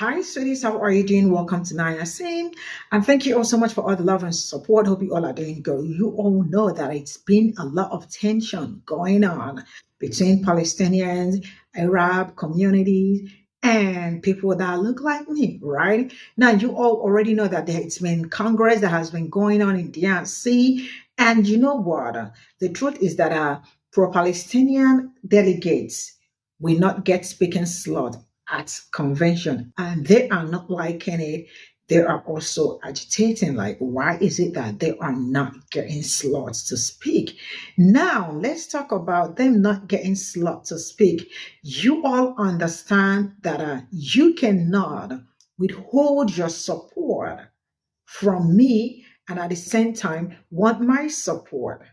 Hi, sweeties. How are you doing? Welcome to Naya Sing. And thank you all so much for all the love and support. Hope you all are doing good. You all know that it's been a lot of tension going on between Palestinians, Arab communities, and people that look like me, right? Now, you all already know that it's been Congress that has been going on in DRC. And you know what? The truth is that pro-Palestinian delegates will not get speaking slot at convention, and they are not liking it. They are also agitating, like, why is it that they are not getting slots to speak? Now let's talk about them not getting slots to speak. You all understand that you cannot withhold your support from me and at the same time want my support.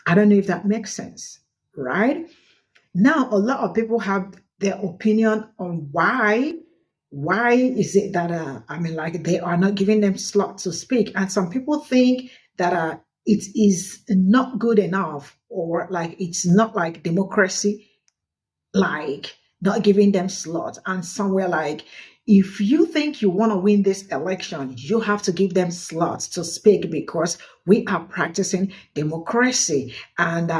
I don't know if that makes sense, right? Now, a lot of people have their opinion on why is it that like they are not giving them slot to speak, and some people think that it is not good enough, or like it's not like democracy, like not giving them slots. And somewhere like, if you think you want to win this election, you have to give them slots to speak because we are practicing democracy, and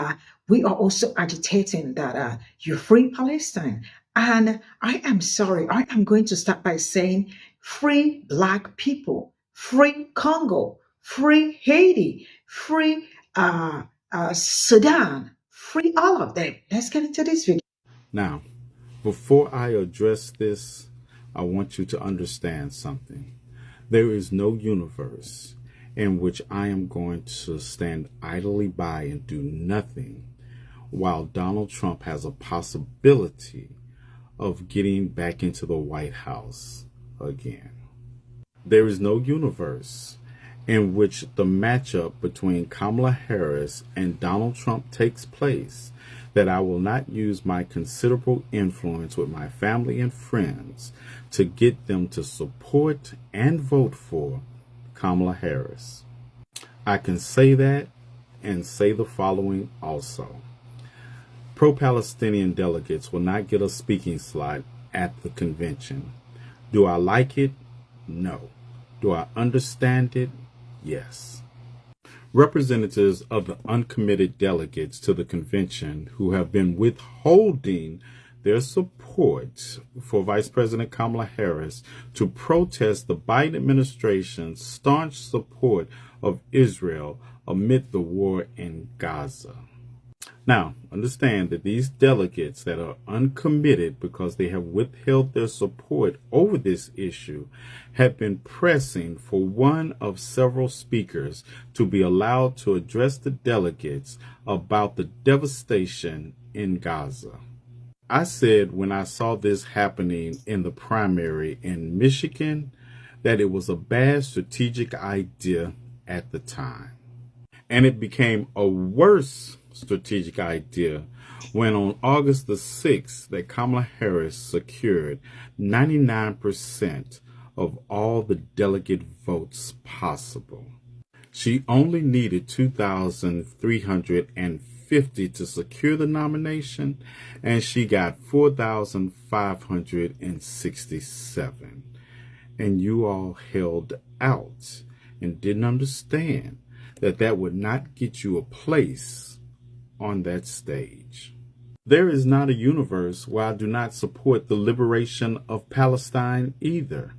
we are also agitating that you free Palestine. And I am sorry, I am going to start by saying free Black people, free Congo, free Haiti, free Sudan, free all of them. Let's get into this video. Now, before I address this, I want you to understand something. There is no universe in which I am going to stand idly by and do nothing while Donald Trump has a possibility of getting back into the White House again. There is no universe in which the matchup between Kamala Harris and Donald Trump takes place that I will not use my considerable influence with my family and friends to get them to support and vote for Kamala Harris. I can say that and say the following also. Pro-Palestinian delegates will not get a speaking slot at the convention. Do I like it? No. Do I understand it? Yes. Representatives of the uncommitted delegates to the convention who have been withholding their support for Vice President Kamala Harris to protest the Biden administration's staunch support of Israel amid the war in Gaza. Now, understand that these delegates that are uncommitted because they have withheld their support over this issue have been pressing for one of several speakers to be allowed to address the delegates about the devastation in Gaza. I said when I saw this happening in the primary in Michigan that it was a bad strategic idea at the time. And it became a worse strategic idea when on August the 6th that Kamala Harris secured 99% of all the delegate votes possible. She only needed 2,350 to secure the nomination, and she got 4,567. And you all held out and didn't understand that that would not get you a place on that stage. There is not a universe where I do not support the liberation of Palestine either.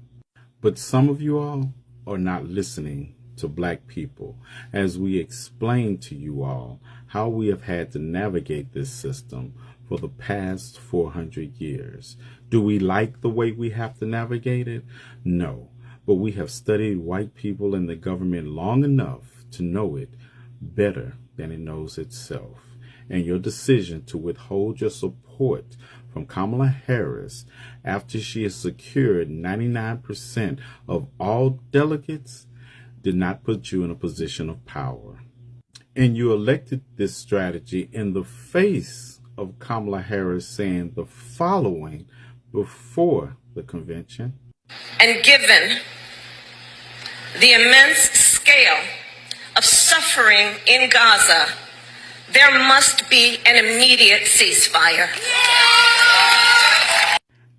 But some of you all are not listening to Black people as we explain to you all how we have had to navigate this system for the past 400 years. Do we like the way we have to navigate it? No, but we have studied white people and the government long enough to know it better than it knows itself. And your decision to withhold your support from Kamala Harris after she has secured 99% of all delegates did not put you in a position of power. And you elected this strategy in the face of Kamala Harris saying the following before the convention. And given the immense scale of suffering in Gaza, there must be an immediate ceasefire.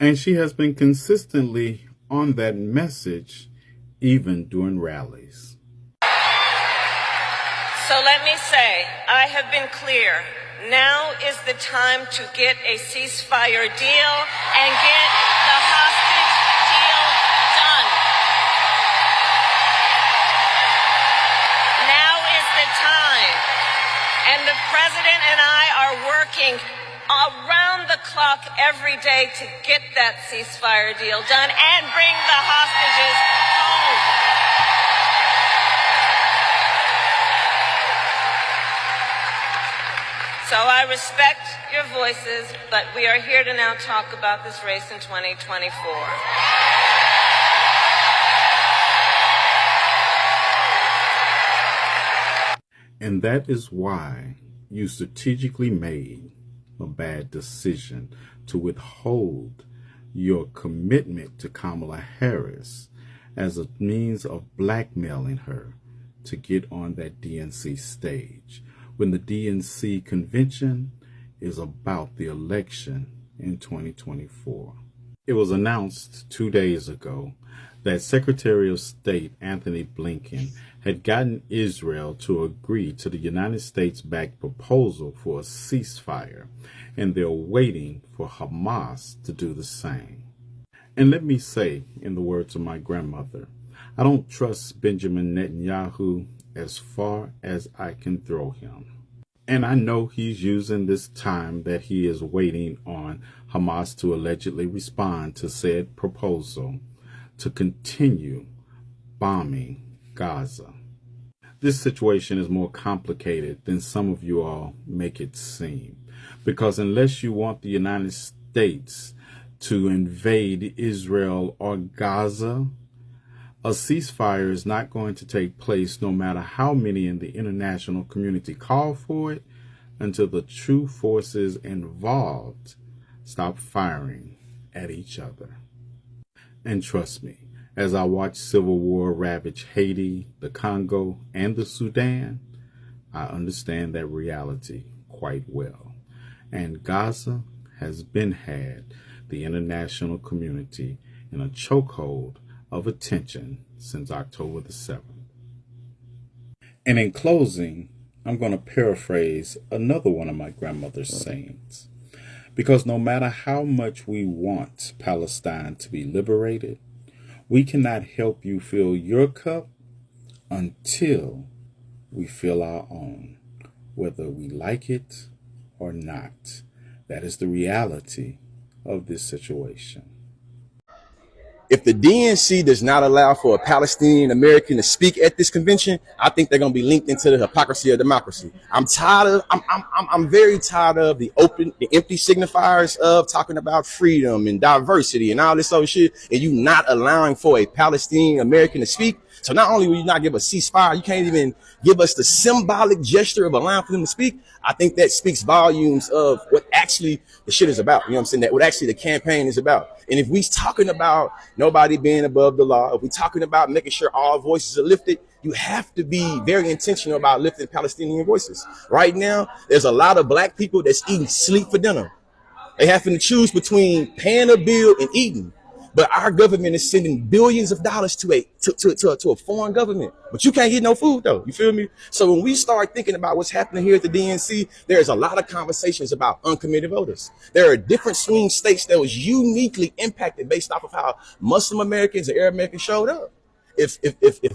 And she has been consistently on that message, even during rallies. So let me say, I have been clear. Now is the time to get a ceasefire deal and get the hostage deal done. Now is the time. And the president and I are working around the clock every day to get that ceasefire deal done and bring the hostages home. So I respect your voices, but we are here to now talk about this race in 2024. And that is why you strategically made a bad decision to withhold your commitment to Kamala Harris as a means of blackmailing her to get on that DNC stage, when the DNC convention is about the election in 2024. It was announced 2 days ago that Secretary of State Anthony Blinken had gotten Israel to agree to the United States-backed proposal for a ceasefire, and they're waiting for Hamas to do the same. And let me say, in the words of my grandmother, I don't trust Benjamin Netanyahu as far as I can throw him. And I know he's using this time that he is waiting on Hamas to allegedly respond to said proposal to continue bombing Gaza. This situation is more complicated than some of you all make it seem, because unless you want the United States to invade Israel or Gaza, a ceasefire is not going to take place, no matter how many in the international community call for it, until the true forces involved stop firing at each other. And trust me, as I watch civil war ravage Haiti, the Congo, and the Sudan, I understand that reality quite well. And Gaza has been had the international community in a chokehold of attention since October the 7th. And in closing, I'm going to paraphrase another one of my grandmother's sayings. Because no matter how much we want Palestine to be liberated, we cannot help you fill your cup until we fill our own, whether we like it or not. That is the reality of this situation. If the DNC does not allow for a Palestinian American to speak at this convention, I think they're going to be linked into the hypocrisy of democracy. I'm very tired of the empty signifiers of talking about freedom and diversity and all this other shit, and you not allowing for a Palestinian American to speak. So not only will you not give a ceasefire, you can't even give us the symbolic gesture of allowing for them to speak. I think that speaks volumes of what actually the shit is about. You know what I'm saying? That what actually the campaign is about. And if we talking about nobody being above the law, if we talking about making sure all voices are lifted, you have to be very intentional about lifting Palestinian voices. Right now, there's a lot of black people that's eating sleep for dinner. They having to choose between paying a bill and eating. But our government is sending billions of dollars to a foreign government. But you can't get no food, though. You feel me? So when we start thinking about what's happening here at the DNC, there's a lot of conversations about uncommitted voters. There are different swing states that was uniquely impacted based off of how Muslim Americans and Arab Americans showed up. If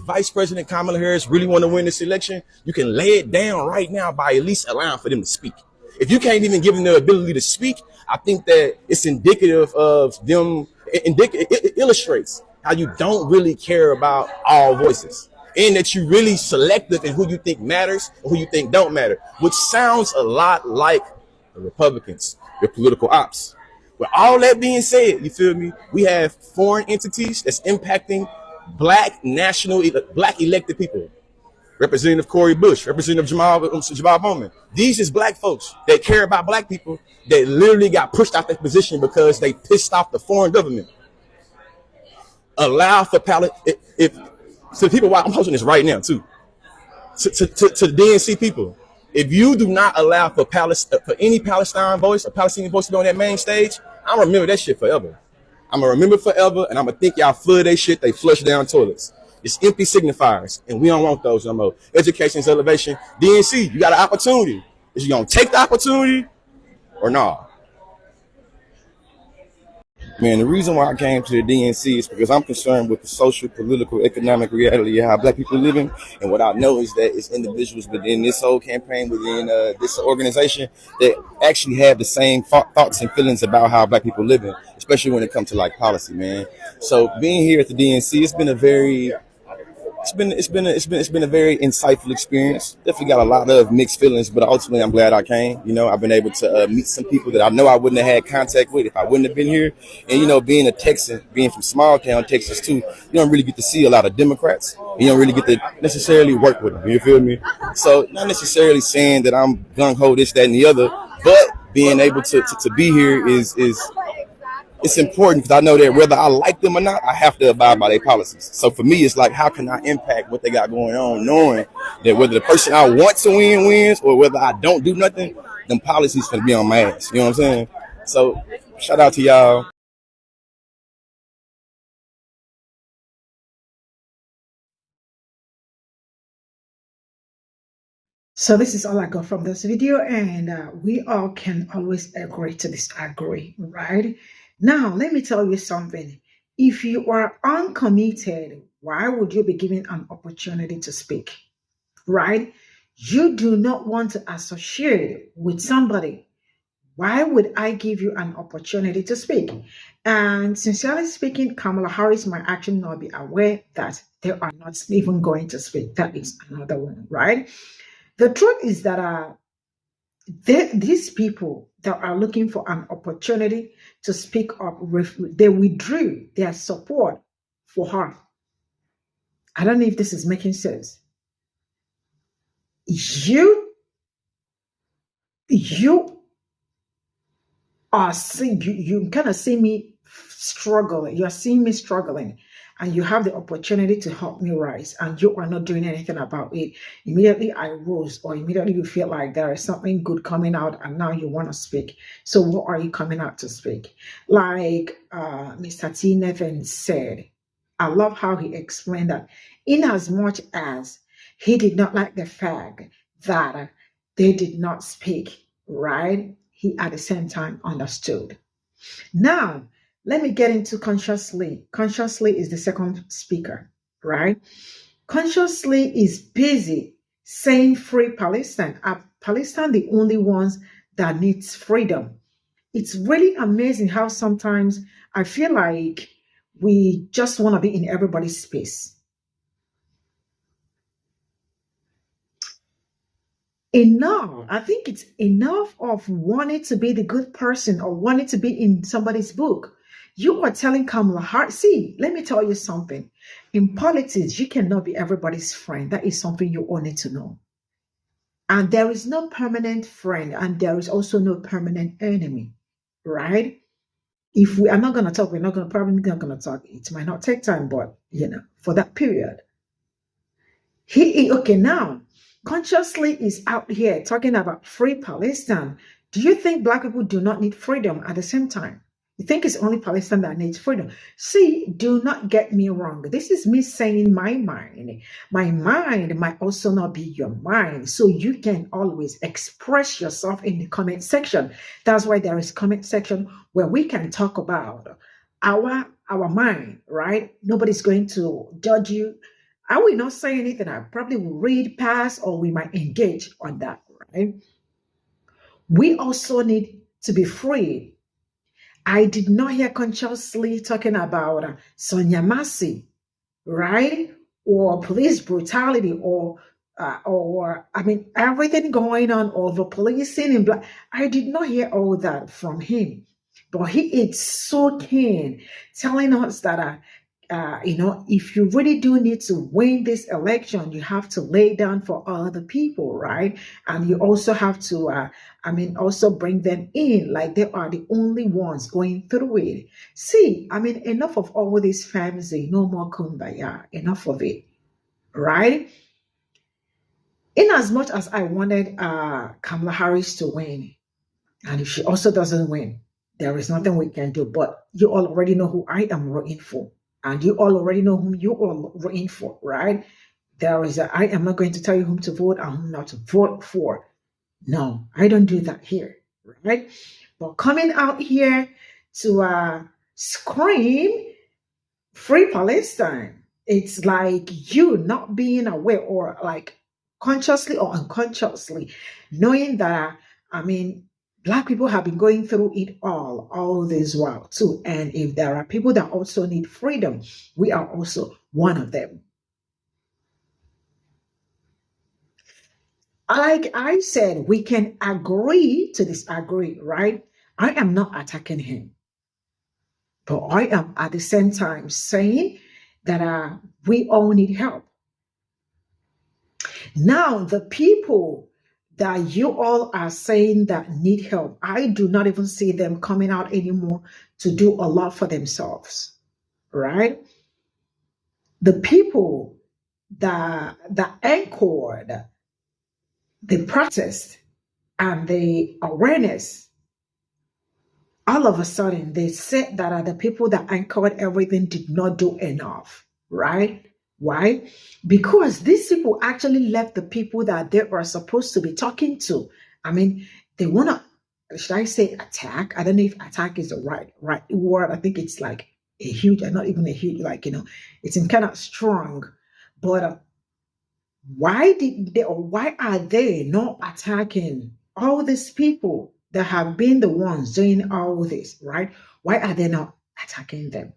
Vice President Kamala Harris really want to win this election, you can lay it down right now by at least allowing for them to speak. If you can't even give them the ability to speak, I think that it's indicative of them. It illustrates how you don't really care about all voices, and that you really selective in who you think matters and who you think don't matter, which sounds a lot like the Republicans, your political ops. With all that being said, you feel me? We have foreign entities that's impacting black elected people. Representative Cori Bush, Representative Jamal Bowman. These is black folks that care about black people that literally got pushed out that position because they pissed off the foreign government. Allow for to people, I'm hosting this right now too. To the DNC people, if you do not allow for any Palestinian voice to be on that main stage, I'll remember that shit forever. I'm gonna remember forever, and I'm gonna think y'all flood they shit, they flush down toilets. It's empty signifiers, and we don't want those no more. Education is elevation. DNC, you got an opportunity. Is you gonna take the opportunity or not? Man, the reason why I came to the DNC is because I'm concerned with the social, political, economic reality of how black people are living. And what I know is that it's individuals within this whole campaign, within this organization, that actually have the same thoughts and feelings about how black people are living, especially when it comes to like policy, man. So being here at the DNC, it's been a very insightful experience. Definitely got a lot of mixed feelings, but ultimately I'm glad I came. I've been able to meet some people that I know I wouldn't have had contact with if I wouldn't have been here. And being a Texan, being from small town Texas too, you don't really get to see a lot of Democrats. You don't really get to necessarily work with them. You feel me? So not necessarily saying that I'm gung ho this, that, and the other, but being able to be here is it's important because I know that whether I like them or not, I have to abide by their policies. So for me, it's like, how can I impact what they got going on, knowing that whether the person I want to win wins or whether I don't do nothing, them policies can be on my ass. You know what I'm saying? So shout out to y'all. So this is all I got from this video, and we all can always agree to disagree, right? Now, let me tell you something. If you are uncommitted, why would you be given an opportunity to speak, right? You do not want to associate with somebody. Why would I give you an opportunity to speak? And sincerely speaking, Kamala Harris might actually not be aware that they are not even going to speak. That is another one, right? The truth is that these people that are looking for an opportunity to speak up, they withdrew their support for her. I don't know if this is making sense. You are seeing, you kind of see me struggling. You're seeing me struggling, and you have the opportunity to help me rise, and you are not doing anything about it. Immediately I rose, or immediately you feel like there is something good coming out, and now you want to speak. So what are you coming out to speak? Like Mr. T. Nevin said, I love how he explained that in as much as he did not like the fact that they did not speak, right? He at the same time understood. Now, let me get into consciously. Consciously is the second speaker, right? Consciously is busy saying free Palestine. Are Palestine the only ones that needs freedom? It's really amazing how sometimes I feel like we just want to be in everybody's space. Enough. I think it's enough of wanting to be the good person or wanting to be in somebody's book. You are telling Kamala Harris, see, let me tell you something. In politics, you cannot be everybody's friend. That is something you all need to know. And there is no permanent friend, and there is also no permanent enemy, right? If we are not going to talk, we're not going to probably not going to talk. It might not take time, but for that period. Okay, now consciously is out here talking about free Palestine. Do you think black people do not need freedom at the same time? You think it's only Palestine that needs freedom? See, do not get me wrong. This is me saying my mind. My mind might also not be your mind. So you can always express yourself in the comment section. That's why there is comment section where we can talk about our mind, right? Nobody's going to judge you. I will not say anything. I probably will read past, or we might engage on that, right? We also need to be free. I did not hear consciously talking about Sonia Massey, right? Or police brutality, or everything going on, over policing in black. I did not hear all that from him, but he is so keen telling us that if you really do need to win this election, you have to lay down for other people, right? And you also have to, also bring them in like they are the only ones going through it. See, enough of all this fantasy, no more kumbaya, enough of it, right? In as much as I wanted Kamala Harris to win, and if she also doesn't win, there is nothing we can do. But you all already know who I am rooting for, and you all already know whom you all rooting for, right? I am not going to tell you whom to vote and whom not to vote for. No, I don't do that here, right? But coming out here to scream free Palestine, it's like you not being aware, or like consciously or unconsciously knowing that, I mean, Black people have been going through it all this while too. And if there are people that also need freedom, we are also one of them. Like I said, we can agree to disagree, right? I am not attacking him, but I am at the same time saying that we all need help. Now, the people that you all are saying that need help, I do not even see them coming out anymore to do a lot for themselves, right? The people that anchored the protest and the awareness, all of a sudden they said that the people that anchored everything did not do enough, right? Why? Because these people actually left the people that they were supposed to be talking to. I mean, they want to, should I say attack? I don't know if attack is the right word. I think it's like a huge, not even a huge, like, it's in kind of strong. But why are they not attacking all these people that have been the ones doing all this, right? Why are they not attacking them?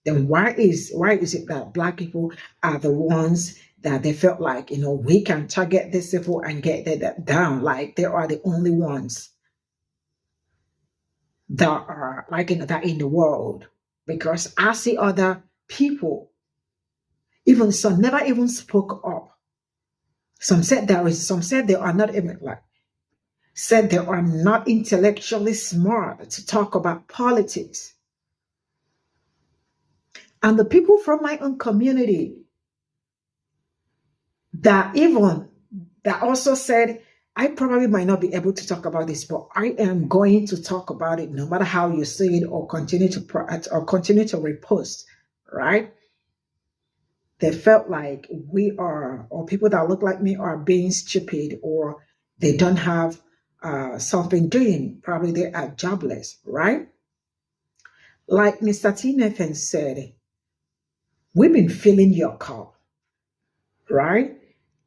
Then why is it that Black people are the ones that they felt like, we can target these people and get that down, like they are the only ones that are like that in the world? Because I see other people, even some never even spoke up. Some said they are not even said they are not intellectually smart to talk about politics. And the people from my own community that also said, I probably might not be able to talk about this, but I am going to talk about it no matter how you say it, or continue to repost, right? They felt like or people that look like me are being stupid, or they don't have something doing. Probably they are jobless, right? Like Mr. T. Nathan said, we've been filling your cup, right?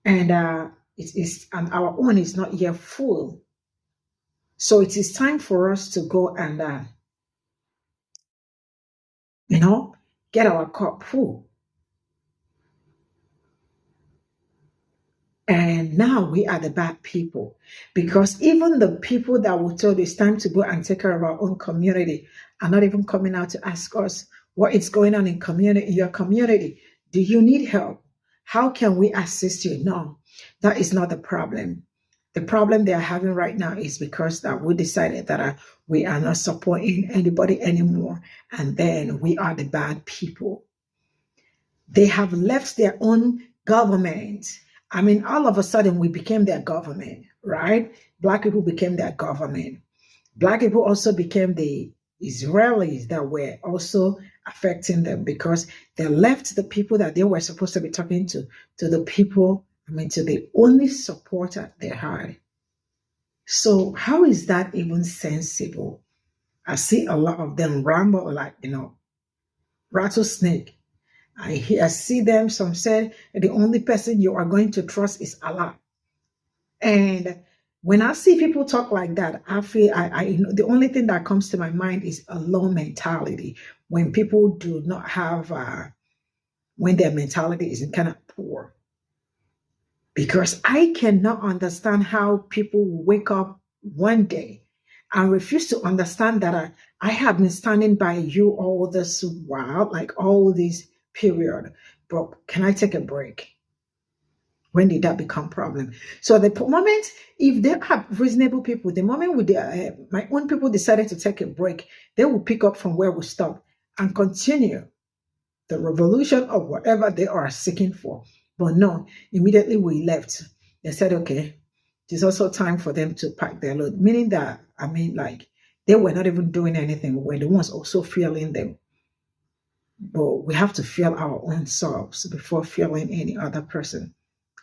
And and our own is not yet full. So it is time for us to go and get our cup full. And now we are the bad people, because even the people that were told it's time to go and take care of our own community are not even coming out to ask us what is going on in your community. Do you need help? How can we assist you? No, that is not the problem. The problem they are having right now is because that we decided that we are not supporting anybody anymore, and then we are the bad people. They have left their own government. I mean, all of a sudden we became their government, right? Black people became their government. Black people also became the Israelis that were also affecting them, because they left the people that they were supposed to be talking to the people, to the only supporter they had. So how is that even sensible? I see a lot of them ramble like, rattlesnake. I see them, some said the only person you are going to trust is Allah. And when I see people talk like that, I feel the only thing that comes to my mind is a low mentality. When people do not have, when their mentality is kind of poor. Because I cannot understand how people wake up one day and refuse to understand that I have been standing by you all this while, like all this period, but can I take a break? When did that become problem? So the moment, if they are reasonable people, the moment my own people decided to take a break, they will pick up from where we stop and continue the revolution of whatever they are seeking for. But no, immediately we left. They said, okay, it's also time for them to pack their load. Meaning that, They were not even doing anything. We were the ones also feeling them. But we have to feel our own selves before feeling any other person.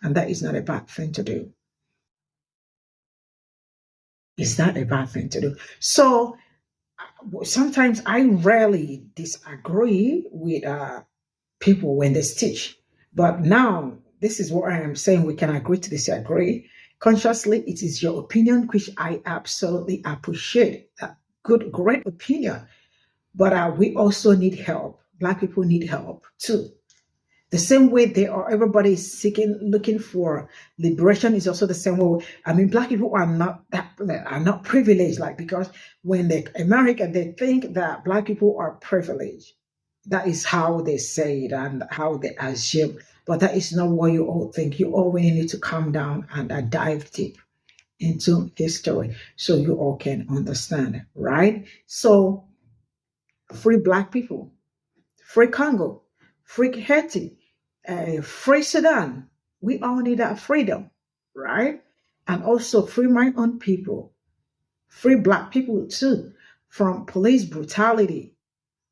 And that is not a bad thing to do. It's not a bad thing to do. So sometimes I rarely disagree with people when they teach. But now, this is what I am saying. We can agree to disagree. Consciously, it is your opinion, which I absolutely appreciate. Good, great opinion. But we also need help. Black people need help too. The same way everybody is seeking, looking for liberation is also the same way. I mean, Black people are not privileged, like, because when America, they think that Black people are privileged. That is how they say it and how they assume. But that is not what you all think. You all really need to calm down and dive deep into history so you all can understand, right? So, free Black people, free Congo, free Haiti, free Sudan. We all need that freedom, right? And also free my own people, free Black people too, from police brutality,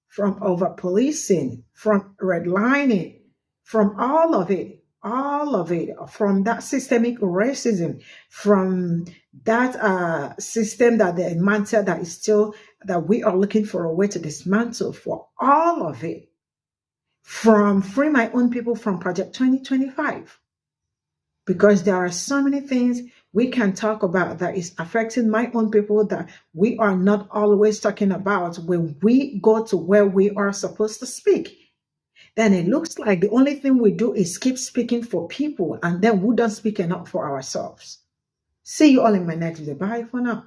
from over policing, from redlining, from all of it, from that systemic racism, from that system that the mantle that is still, that we are looking for a way to dismantle, for all of it, from free my own people from Project 2025. Because there are so many things we can talk about that is affecting my own people that we are not always talking about when we go to where we are supposed to speak. Then it looks like the only thing we do is keep speaking for people, and then we don't speak enough for ourselves. See you all in my next video. Bye for now.